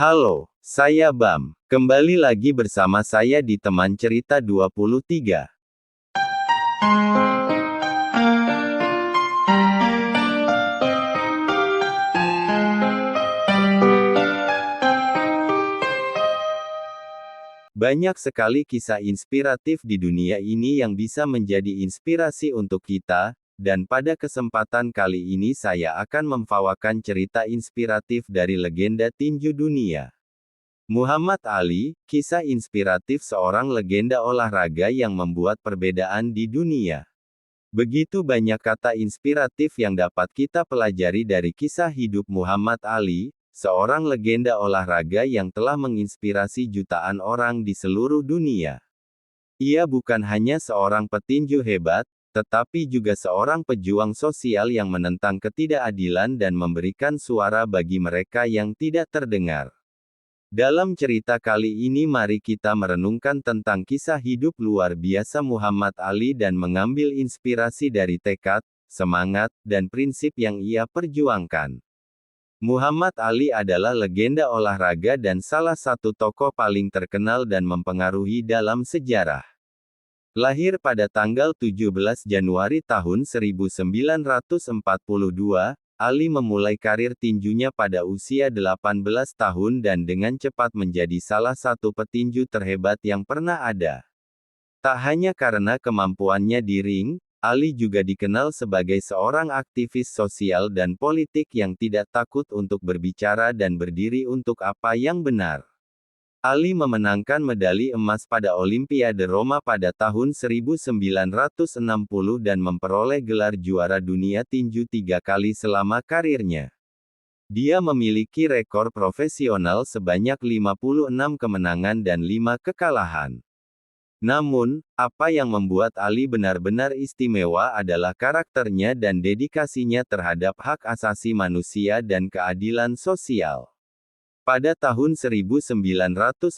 Halo, saya Bam. Kembali lagi bersama saya di Teman Cerita 23. Banyak sekali kisah inspiratif di dunia ini yang bisa menjadi inspirasi untuk kita, dan pada kesempatan kali ini saya akan membawakan cerita inspiratif dari legenda tinju dunia. Muhammad Ali, kisah inspiratif seorang legenda olahraga yang membuat perbedaan di dunia. Begitu banyak kata inspiratif yang dapat kita pelajari dari kisah hidup Muhammad Ali, seorang legenda olahraga yang telah menginspirasi jutaan orang di seluruh dunia. Ia bukan hanya seorang petinju hebat, tetapi juga seorang pejuang sosial yang menentang ketidakadilan dan memberikan suara bagi mereka yang tidak terdengar. Dalam cerita kali ini mari kita merenungkan tentang kisah hidup luar biasa Muhammad Ali dan mengambil inspirasi dari tekad, semangat, dan prinsip yang ia perjuangkan. Muhammad Ali adalah legenda olahraga dan salah satu tokoh paling terkenal dan mempengaruhi dalam sejarah. Lahir pada tanggal 17 Januari tahun 1942, Ali memulai karir tinjunya pada usia 18 tahun dan dengan cepat menjadi salah satu petinju terhebat yang pernah ada. Tak hanya karena kemampuannya di ring, Ali juga dikenal sebagai seorang aktivis sosial dan politik yang tidak takut untuk berbicara dan berdiri untuk apa yang benar. Ali memenangkan medali emas pada Olimpiade Roma pada tahun 1960 dan memperoleh gelar juara dunia tinju 3 kali selama karirnya. Dia memiliki rekor profesional sebanyak 56 kemenangan dan 5 kekalahan. Namun, apa yang membuat Ali benar-benar istimewa adalah karakternya dan dedikasinya terhadap hak asasi manusia dan keadilan sosial. Pada tahun 1967,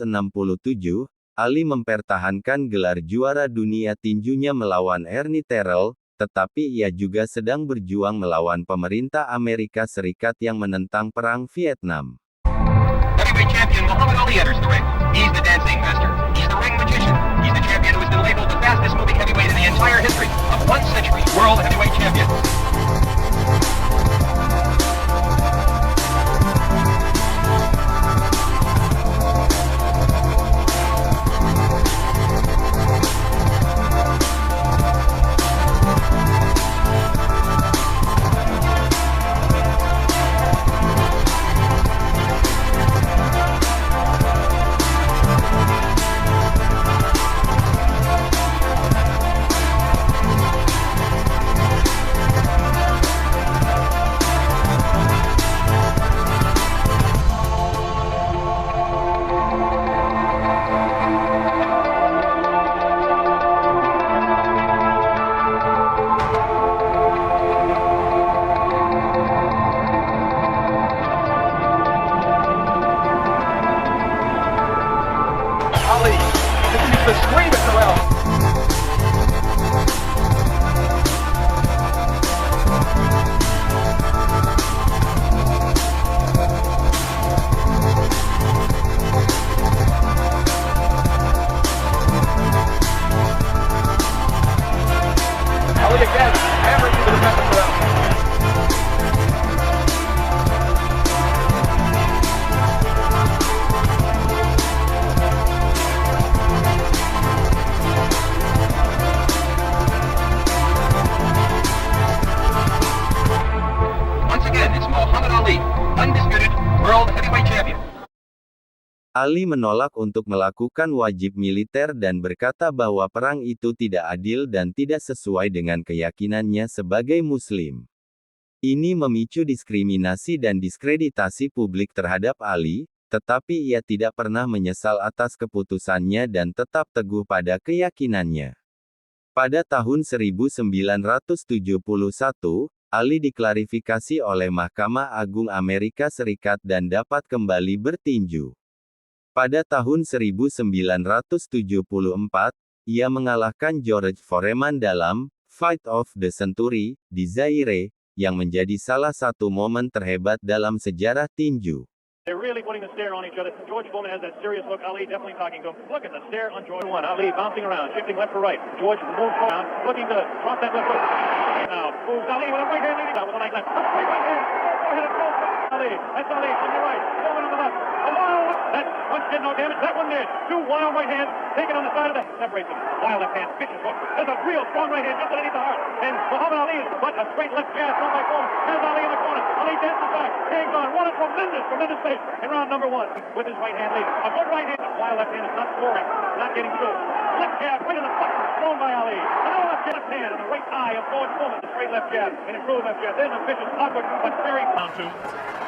Ali mempertahankan gelar juara dunia tinjunya melawan Ernie Terrell, tetapi ia juga sedang berjuang melawan pemerintah Amerika Serikat yang menentang Perang Vietnam. Heavyweight champion Muhammad Ali enters the ring. He's the dancing master. He's the ring magician. He's the champion who has been labeled the fastest moving heavyweight in the entire history of 1 century. World heavyweight champion. Ali continues to scream at Terrell. Ali again, hammering into the back of Terrell. Ali menolak untuk melakukan wajib militer dan berkata bahwa perang itu tidak adil dan tidak sesuai dengan keyakinannya sebagai Muslim. Ini memicu diskriminasi dan diskreditasi publik terhadap Ali, tetapi ia tidak pernah menyesal atas keputusannya dan tetap teguh pada keyakinannya. Pada tahun 1971, Ali diklarifikasi oleh Mahkamah Agung Amerika Serikat dan dapat kembali bertinju. Pada tahun 1974, ia mengalahkan George Foreman dalam Fight of the Century di Zaire, yang menjadi salah satu momen terhebat dalam sejarah tinju. They're really putting the stare on each other. George Foreman has that serious look. Ali definitely talking to him. Look at the stare on George. Ali bouncing around, shifting left to right. George moves around, looking to drop that left hook. Now moves Ali with a right hand leading out with a nice left. Right hand. Go ahead and throw Ali. That's Ali on your right. Foreman on the left. A wild left. That punch did no damage. That one did. Two wild right hands taken on the side of the separates them. Wild left hand, vicious hook. There's a real strong right hand just underneath the heart. And Muhammad Ali is but a straight left jab thrown by Foreman. Has Ali in the corner. Ali dances back. Hangs on. What a tremendous pace in round number one with his right hand lead. A good right hand. Wild left hand is not scoring. Not getting through. Left jab right in the butt. Thrown by Ali. Another left hand in the right eye of George Foreman. The straight left jab. An improved left jab. There's a vicious, awkward, but very down to.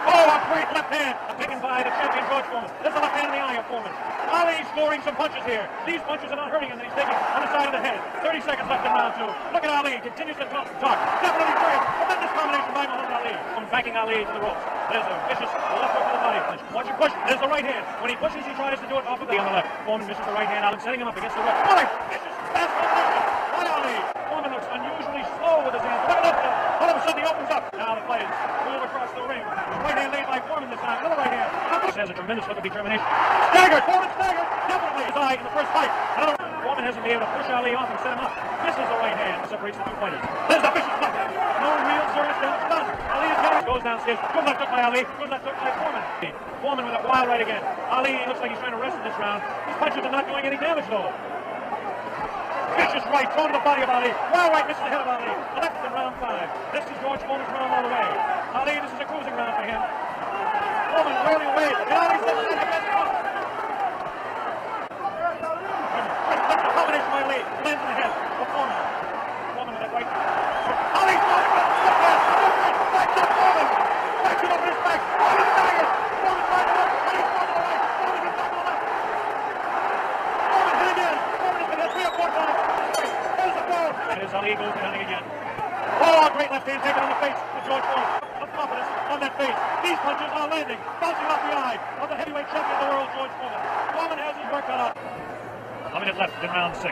Oh, a great left hand taken by the champion George Foreman. There's a left hand in the eye of Foreman. Ali scoring some punches here. These punches are not hurting him, and he's taking on the side of the head. 30 seconds left in round two. Look at Ali. Continues to talk. Definitely brilliant. Tremendous combination by Muhammad Ali. Backing Ali to the ropes. There's a vicious left hook to the body. Watch him push. There's the right hand. When he pushes, he tries to do it off of the on the left. Foreman misses the right hand. Ali setting him up against the right. What a vicious fast combination by Ali. Foreman looks unusually slow with his hands. Look at that. All of a sudden, he opens up. Now the fight is move across the ring. Right hand laid by Foreman this time. Another right hand. Has a tremendous look of determination. Staggered. Foreman staggered. Definitely his eye in the first fight. Another Foreman hasn't been able to push Ali off and set him up. Misses the right hand. Separates the two fighters. There's a vicious punch. No real serious damage done. Ali is getting goes downstairs. Good left hook by Ali. Good left hook by Foreman. Foreman with a wild right again. Ali looks like he's trying to rest in this round. His punches are not doing any damage though. Vicious right thrown to the body of Ali. Wild right misses the head of Ali. Left in round five. This is George Foreman's round all the way. Ali, this is a cruising round for him. Foreman railing away. And Ali says it's the best one. Left combination by Ali. Lands in the head of Foreman. Foreman with that right. Ali throwing it. Back to Foreman. Back to his back. Foreman staggered. Foreman trying to left. Ali throwing to the right. Foreman gets back to the left. Foreman hit again. Foreman has been hit 3 or 4 times. There's the ball. And as Ali goes down again. Oh, great left hand taken on the face of George Foreman. Of confidence on that face. These punches are landing, bouncing off the eye of the heavyweight champion of the world, George Foreman. Foreman has his work cut out. A minute left in round 6.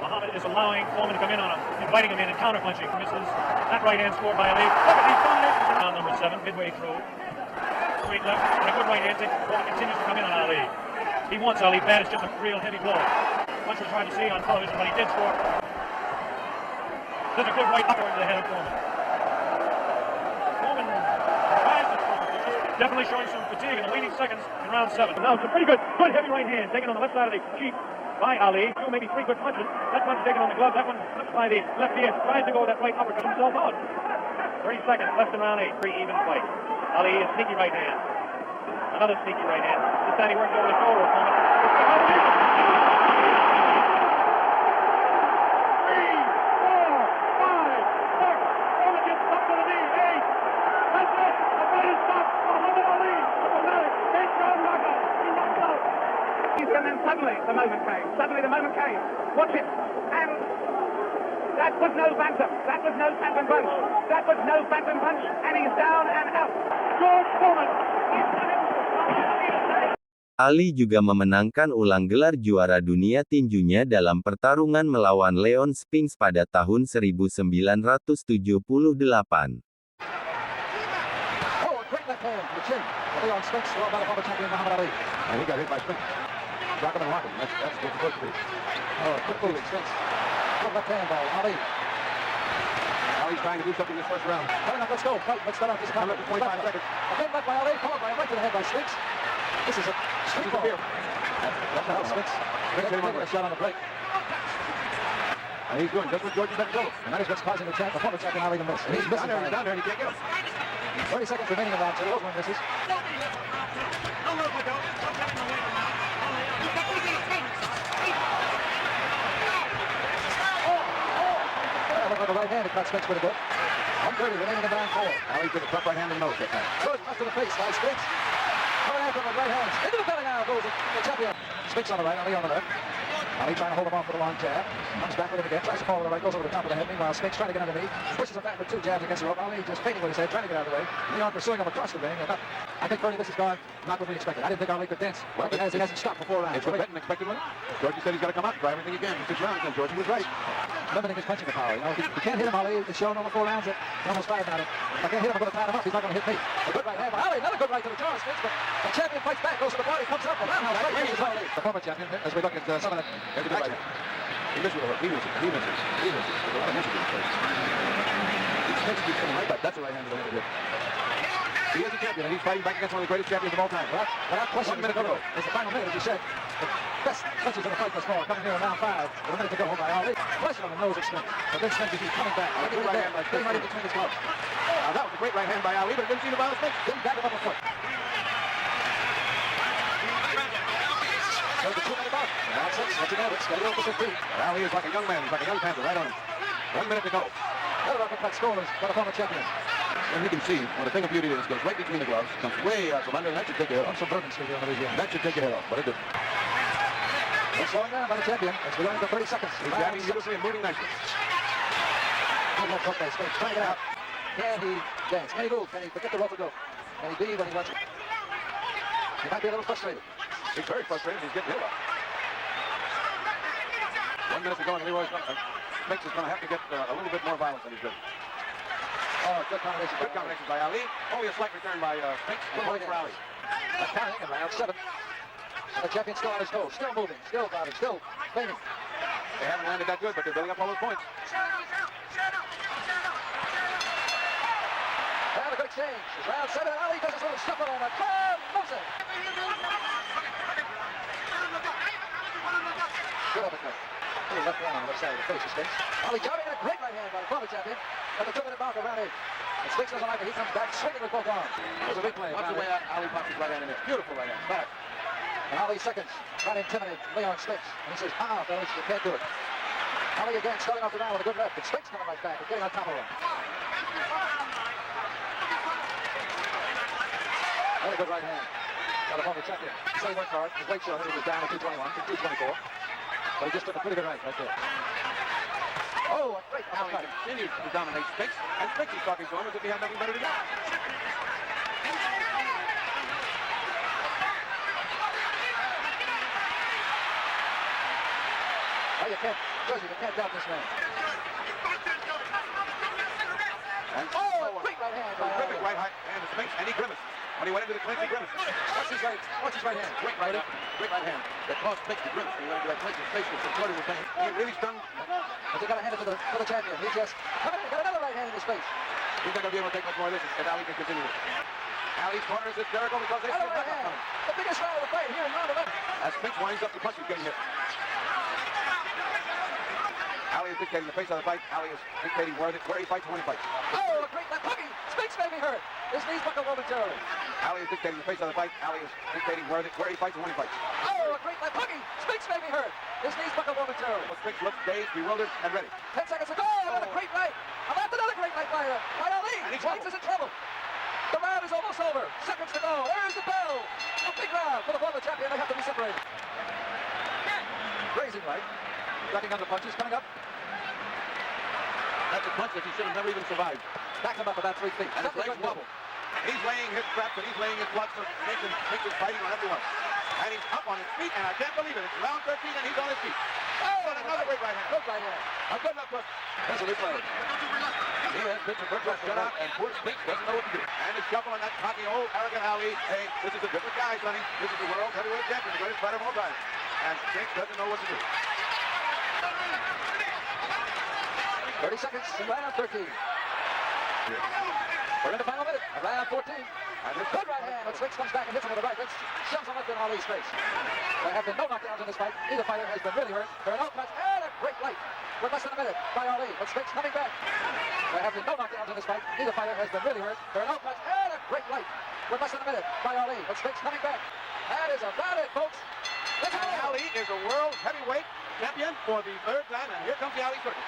Muhammad is allowing Foreman to come in on him, inviting him in and counter-punching. Misses that right hand scored by Ali. Look at these combinations in round number 7, midway through. Straight left, and a good right hand. Foreman continues to come in on Ali. He wants Ali bad. It's just a real heavy blow. Much was hard to see on television, but he did score. There's a good right upward to the head of Foreman. Foreman tries to score. Definitely showing some fatigue in the leading seconds in round 7. Now some pretty good heavy right hand taken on the left side of the cheek by Ali. 2, maybe 3 good punches. That punch taken on the glove. That one by the left ear. Tries to go with that right uppercut himself out. 30 seconds left in round 8. 3 even fight. Ali, a sneaky right hand. Another sneaky right hand. This time he works over the shoulder of Foreman. And then suddenly the moment came. Watch it. And that was no phantom. That was no phantom punch. That was no phantom punch. And he's down and out. George Foreman. Ali juga memenangkan ulang gelar juara dunia tinjunya dalam pertarungan melawan Leon Spinks pada tahun 1978. Oh, great left hand to the chin. Leon Spinks, well by the former champion Muhammad Ali. And he got hit by Spinks. Rock him and rock him. That's what it's supposed to be. Oh, quick moving Spinks. Good left hand by Ali. Ali's trying to do something this first round. Hurry up, let's go. Fight. Let's start off this combat. 25 seconds. Again left by Ali, followed by a right to the head by Spinks. This is a street ball. Left out Spinks. Spinks taking a shot on the break. And he's doing just what George said to do. And that is what's causing the former champion Ali to miss. And he's missing. He's down there, and he can't get him. 30 seconds remaining in round 2. Those one misses. With the right hand, it caught Spinks pretty good. 130 remaining in round 4. Ali took a tough right hand in the nose that time. Good pass to the face by Spinks. Coming after him with right hands. Into the belly now goes the champion. Spinks on the right, Ali on the left. Ali trying to hold him off with a long jab. Comes back with it again. Tries to fall with the right. Goes over the top of the head. Meanwhile, Spinks trying to get underneath. Pushes him back with 2 jabs against the rope. Ali just fainting with his head, trying to get out of the way. Leon pursuing him across the ring. And I think Bernie, this has gone not what we expected. I didn't think Ali could dance. Well, he hasn't stopped for 4 rounds. It's what Benton expected. Georgie said he's got to come out and try everything again. 6 rounds, and Georgie was right. limiting his punching power. You know, if you can't hit him, Ali, it's shown over 4 rounds that he almost fired about it. If I can't hit him, I'm going to tie him up. He's not going to hit me. A good right hand by Ali, another good right to the jaw of Spinks, but the champion fights back, goes to the body, comes up, and now right here is Ali. The former champion, as we look at some of the action. He misses with a hook. He misses. He misses. He misses. There's a lot of misses in his face. Spinks keeps coming right back. That's the right hand of the hit. He is a champion, and he's fighting back against one of the greatest champions of all time. Without question, 1 minute to go. It's the final minute, as you said. The best punches in the fight thus far coming here in round 5. With a minute to go by Ali. Question on the nose of Spinks. But then Spinks is coming back. A good right hand by Spinks. Right in between his gloves. That was a great right hand by Ali, but it didn't seem to bother Spinks. Didn't back him up a foot. Goes the 2-minute mark. Round 6. Let's know it's got to go for 15. Ali is like a young man. He's like a young panther right on him. 1 minute to go. Another uppercut scores for the former champion. And you can see what a thing of beauty it is. Goes right between the gloves, comes way out from under, and that should take your head off. Some Bourbon Street here on the region. That should take your head off, but it didn't. It's slowing down by the champion. It's going for 30 seconds. He's jabbing beautifully and moving nicely. Good left hook by Spinks. Trying to get out. Can he dance? Can he move? Can he forget the rope to go? Can he be when he wants it? He might be a little frustrated. He's very frustrated. He's getting hit off. 1 minute to go, and Leroy's Spinks is going to have to get a little bit more violence than he's doing. Oh, good combination. Good combination by Ali. Only a slight return by Spinks. Good point for Ali. Counting in round 7. The champion still on his toes. Still moving. Still fighting. Still feigning. They haven't landed that good, but they're building up all those points. And a good exchange. It's round 7. Ali does his little shuffle on that. Bam! Moves it. Good uppercut. Little left hand on the left side of the face of Spinks. Ali jabbing a great right hand by the former champion. At the 2-minute mark of round 8. And Spinks doesn't like it. He comes back swinging with both arms. There's a big play. Watch the way Ali pops his right hand in there. Beautiful right hand. Back. And Ali seconds, trying to intimidate Leon Spinks. And he says, fellas, you can't do it. Ali again starting off the round with a good left. And Spinks coming right back and getting on top of him. Very good right hand. Got a former champion. He said he went hard. His weight showed that he was down at 221 to 224. But he just took a pretty good right there. Oh, a great Ali uppercut. continues to dominate Spinks, and Spinks is talking to him as if he had nothing better to do. Oh, you can't, Jersey, you can't doubt this man. And Oh, a great right hand by terrific Ali. right hand to Spinks, and he grimaced. When he went into the clinch, he grimaced. Watch his right hand. Great right hand. Great right hand. That caused Spinks to grimace. When he went into that clinch, his face was contorted with pain. He really stung. But they got to hand it to the champion. He just got another right hand in his face. He's not going to be able to take much more of this if Ali can continue this. Ali's corner is hysterical because they see Another a right knockout hand. coming. The biggest round of the fight here in round 11. As Spinks winds up the punch, he's getting hit. Ali is dictating the pace of the fight. Ali is dictating where he fights and when he fights. Oh, a great left hooking. Spinks may be hurt. His knees buckle momentarily. Ali is dictating the pace of the fight. Ali is dictating where he fights and when he fights. Oh, a great left hooking. Spinks may be hurt. His knees buckle momentarily. Spinks looks dazed, bewildered, and ready. 10 seconds to go. Another great right. Another great right by Ali. And he's Spinks is in trouble. The round is almost over. Seconds to go. There's the bell. A big round for the former champion. They have to be separated. Grazing right. Ducking under punches. Coming up. That's a punch that he should have never even survived. Back him up about 3 feet. And his legs wobble. He's laying his traps and he's laying his blocks for Spinks is fighting on everyone. And he's up on his feet, and I can't believe it. It's round 13, and he's on his feet. Oh, and another great right hand. Good right hand. A good left hook. There's a replay. He has been to Brooklyn shut out, and poor Spinks doesn't know what to do. And his shuffle on that cocky old arrogant Ali. Hey, this is a different guy, Sonny. This is the world heavyweight champion, the greatest fighter of all time. And Spinks doesn't know what to do. 30 seconds in round 13. We're in the final minute of round 14. And this good right hand, but Spinks comes back and hits him with a right, which shoves him up in Ali's face. There have been no knockdowns in this fight. Neither fighter has been really hurt. There are no cuts, and a great right with less than a minute by Ali, but Spinks coming back. There have been no knockdowns in this fight. Neither fighter has been really hurt. There are no cuts, and a great right with less than a minute by Ali, but Spinks coming back. That is about it, folks. It's And all. Ali is a world heavyweight champion for the third time, and here comes the Ali circus.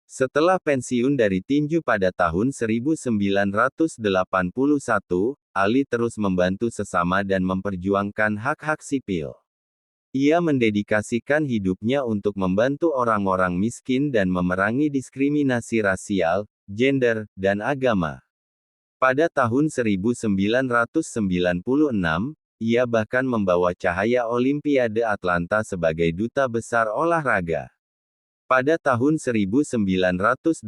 Setelah pensiun dari tinju pada tahun 1981, Ali terus membantu sesama dan memperjuangkan hak-hak sipil. Ia mendedikasikan hidupnya untuk membantu orang-orang miskin dan memerangi diskriminasi rasial, gender, dan agama. Pada tahun 1996, ia bahkan membawa cahaya Olimpiade Atlanta sebagai duta besar olahraga. Pada tahun 1984,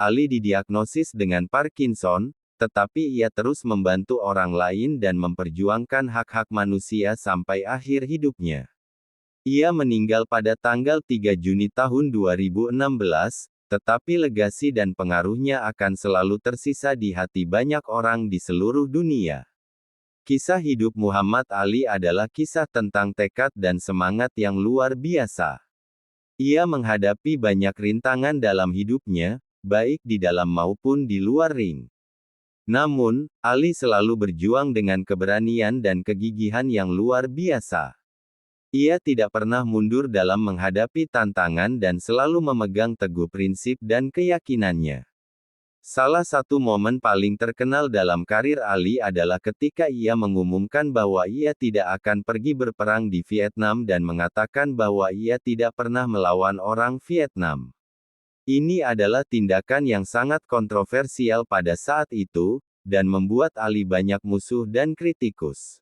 Ali didiagnosis dengan Parkinson, tetapi ia terus membantu orang lain dan memperjuangkan hak-hak manusia sampai akhir hidupnya. Ia meninggal pada tanggal 3 Juni tahun 2016, tetapi legasi dan pengaruhnya akan selalu tersisa di hati banyak orang di seluruh dunia. Kisah hidup Muhammad Ali adalah kisah tentang tekad dan semangat yang luar biasa. Ia menghadapi banyak rintangan dalam hidupnya, baik di dalam maupun di luar ring. Namun, Ali selalu berjuang dengan keberanian dan kegigihan yang luar biasa. Ia tidak pernah mundur dalam menghadapi tantangan dan selalu memegang teguh prinsip dan keyakinannya. Salah satu momen paling terkenal dalam karir Ali adalah ketika ia mengumumkan bahwa ia tidak akan pergi berperang di Vietnam dan mengatakan bahwa ia tidak pernah melawan orang Vietnam. Ini adalah tindakan yang sangat kontroversial pada saat itu, dan membuat Ali banyak musuh dan kritikus.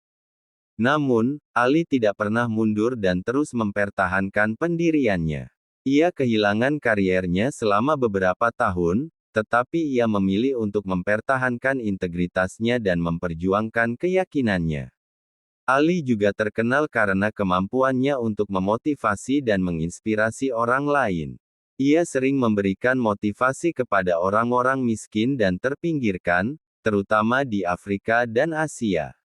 Namun, Ali tidak pernah mundur dan terus mempertahankan pendiriannya. Ia kehilangan kariernya selama beberapa tahun, tetapi ia memilih untuk mempertahankan integritasnya dan memperjuangkan keyakinannya. Ali juga terkenal karena kemampuannya untuk memotivasi dan menginspirasi orang lain. Ia sering memberikan motivasi kepada orang-orang miskin dan terpinggirkan, terutama di Afrika dan Asia.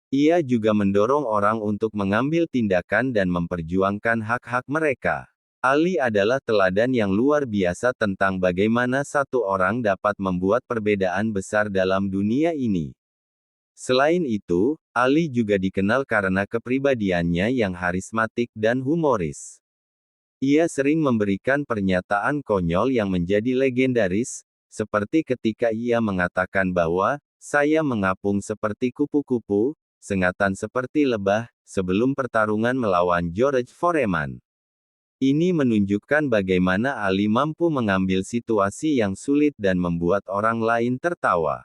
Ia juga mendorong orang untuk mengambil tindakan dan memperjuangkan hak-hak mereka. Ali adalah teladan yang luar biasa tentang bagaimana satu orang dapat membuat perbedaan besar dalam dunia ini. Selain itu, Ali juga dikenal karena kepribadiannya yang karismatik dan humoris. Ia sering memberikan pernyataan konyol yang menjadi legendaris, seperti ketika ia mengatakan bahwa, "Saya mengapung seperti kupu-kupu, sengatan seperti lebah," sebelum pertarungan melawan George Foreman. Ini menunjukkan bagaimana Ali mampu mengambil situasi yang sulit dan membuat orang lain tertawa.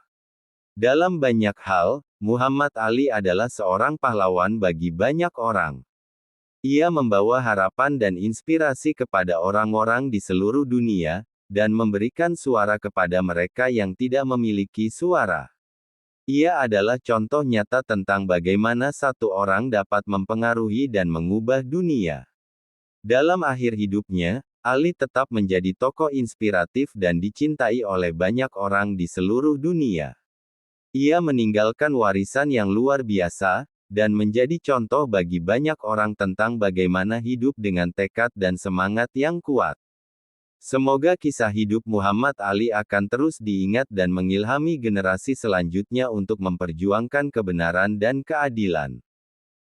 Dalam banyak hal, Muhammad Ali adalah seorang pahlawan bagi banyak orang. Ia membawa harapan dan inspirasi kepada orang-orang di seluruh dunia, dan memberikan suara kepada mereka yang tidak memiliki suara. Ia adalah contoh nyata tentang bagaimana satu orang dapat mempengaruhi dan mengubah dunia. Dalam akhir hidupnya, Ali tetap menjadi tokoh inspiratif dan dicintai oleh banyak orang di seluruh dunia. Ia meninggalkan warisan yang luar biasa, dan menjadi contoh bagi banyak orang tentang bagaimana hidup dengan tekad dan semangat yang kuat. Semoga kisah hidup Muhammad Ali akan terus diingat dan mengilhami generasi selanjutnya untuk memperjuangkan kebenaran dan keadilan.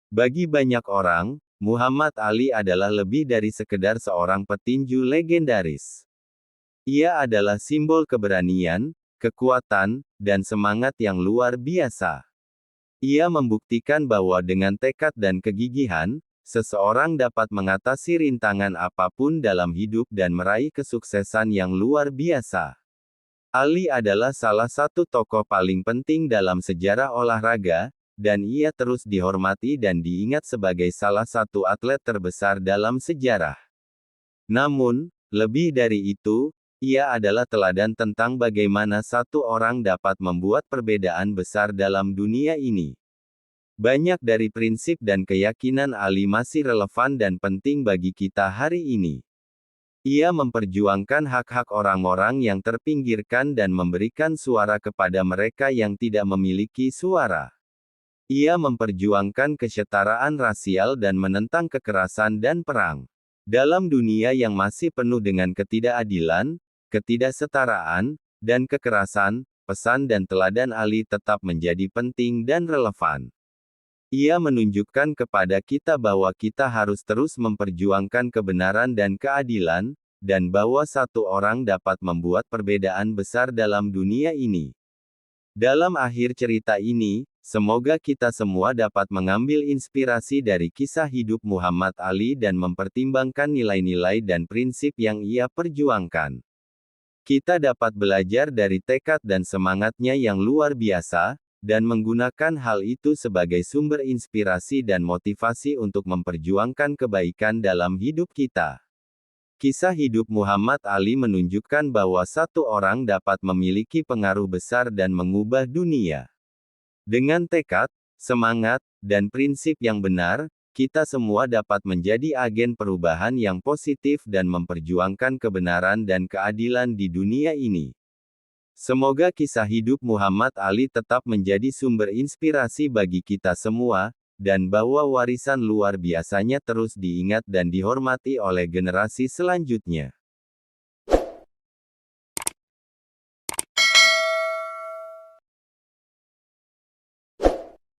Bagi banyak orang, Muhammad Ali adalah lebih dari sekedar seorang petinju legendaris. Ia adalah simbol keberanian, kekuatan, dan semangat yang luar biasa. Ia membuktikan bahwa dengan tekad dan kegigihan, seseorang dapat mengatasi rintangan apapun dalam hidup dan meraih kesuksesan yang luar biasa. Ali adalah salah satu tokoh paling penting dalam sejarah olahraga, dan ia terus dihormati dan diingat sebagai salah satu atlet terbesar dalam sejarah. Namun, lebih dari itu, ia adalah teladan tentang bagaimana satu orang dapat membuat perbedaan besar dalam dunia ini. Banyak dari prinsip dan keyakinan Ali masih relevan dan penting bagi kita hari ini. Ia memperjuangkan hak-hak orang-orang yang terpinggirkan dan memberikan suara kepada mereka yang tidak memiliki suara. Ia memperjuangkan kesetaraan rasial dan menentang kekerasan dan perang. Dalam dunia yang masih penuh dengan ketidakadilan, ketidaksetaraan, dan kekerasan, pesan dan teladan Ali tetap menjadi penting dan relevan. Ia menunjukkan kepada kita bahwa kita harus terus memperjuangkan kebenaran dan keadilan, dan bahwa satu orang dapat membuat perbedaan besar dalam dunia ini. Dalam akhir cerita ini, semoga kita semua dapat mengambil inspirasi dari kisah hidup Muhammad Ali dan mempertimbangkan nilai-nilai dan prinsip yang ia perjuangkan. Kita dapat belajar dari tekad dan semangatnya yang luar biasa, dan menggunakan hal itu sebagai sumber inspirasi dan motivasi untuk memperjuangkan kebaikan dalam hidup kita. Kisah hidup Muhammad Ali menunjukkan bahwa satu orang dapat memiliki pengaruh besar dan mengubah dunia. Dengan tekad, semangat, dan prinsip yang benar, kita semua dapat menjadi agen perubahan yang positif dan memperjuangkan kebenaran dan keadilan di dunia ini. Semoga kisah hidup Muhammad Ali tetap menjadi sumber inspirasi bagi kita semua, dan bahwa warisan luar biasanya terus diingat dan dihormati oleh generasi selanjutnya.